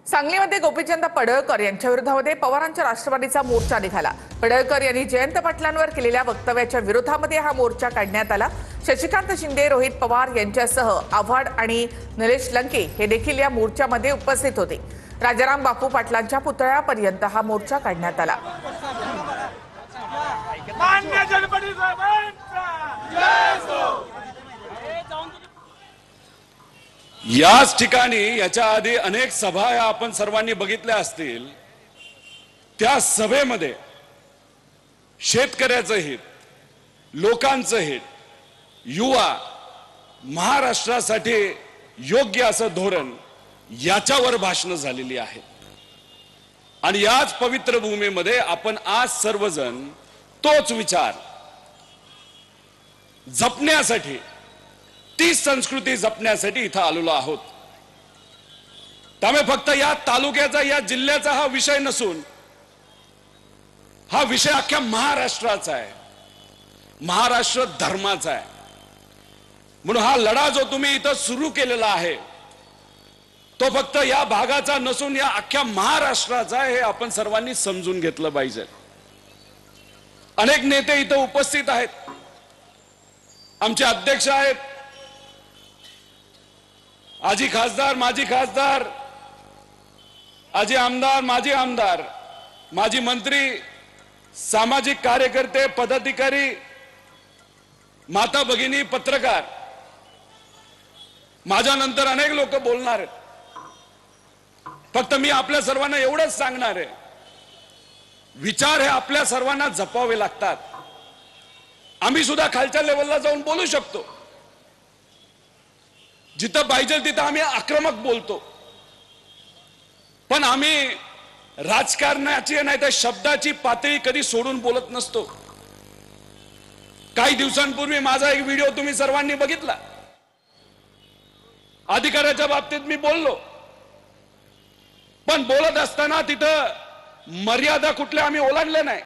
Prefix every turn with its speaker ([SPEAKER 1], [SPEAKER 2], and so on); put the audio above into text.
[SPEAKER 1] सांगलीमध्ये गोपीचंद पडळकर यांच्या विरोधामध्ये पवारांच्या राष्ट्रवादीचा मोर्चा निघाला। पडळकर यांनी जयंत पाटलांवर केलेल्या वक्तव्याच्या विरोधामध्ये हा मोर्चा काढण्यात आला। शशिकांत शिंदे, रोहित पवार यांच्यासह आव्हाड आणि निलेश लंके हे देखील या मोर्चामध्ये उपस्थित होते। राजाराम बापू पाटलांच्या पुतळ्यापर्यंत हा मोर्चा काढण्यात आला।
[SPEAKER 2] याच ठिकाणी याच्या आधी अनेक सभा आपण सर्वांनी बघितल्या असतील। त्या सभेमध्ये शेतकऱ्याचं हित, लोकांचं हित, युवा, महाराष्ट्रासाठी योग्य असं धोरण याच्यावर भाषणं झालेली आहेत। आणि याच पवित्र भूमीमध्ये आपण आज सर्वजण तोच विचार जपण्यासाठी, ती संस्कृती जपण्यासाठी इथं आलेलो आहोत। त्यामुळे फक्त या तालुक्याचा, या जिल्ह्याचा हा विषय नसून हा विषय अख्ख्या महाराष्ट्राचा आहे, महाराष्ट्र धर्माचा आहे। म्हणून हा लढा जो तुम्ही इथं सुरू केलेला आहे तो फक्त या भागाचा नसून या अख्ख्या महाराष्ट्राचा आहे, हे आपण सर्वांनी समजून घेतलं पाहिजे। अनेक नेते इथं उपस्थित आहेत, आमचे अध्यक्ष आहेत, आजी खासदार, माजी खासदार, आजी आमदार, माजी आमदार, माजी मंत्री, सामाजिक कार्यकर्ते, पदाधिकारी, माता भगिनी, पत्रकार, माझ्यानंतर अनेक लोक बोलणार आहेत। फक्त मी आपल्या सर्वांना एवढंच सांगणार आहे, विचार हे आपल्या सर्वांना जपावे लागतात। आम्ही सुद्धा खालच्या लेवलला जाऊन बोलू शकतो, जिथं पाहिजे तिथं आम्ही आक्रमक बोलतो, पण आम्ही राजकारणाची नाही तर शब्दाची पातळी कधी सोडून बोलत नसतो। काही दिवसांपूर्वी माझा एक व्हिडिओ तुम्ही सर्वांनी बघितला। अधिकाराच्या बाबतीत मी बोललो, पण बोलत असताना तिथं मर्यादा कुठल्या आम्ही ओलांडल्या नाही।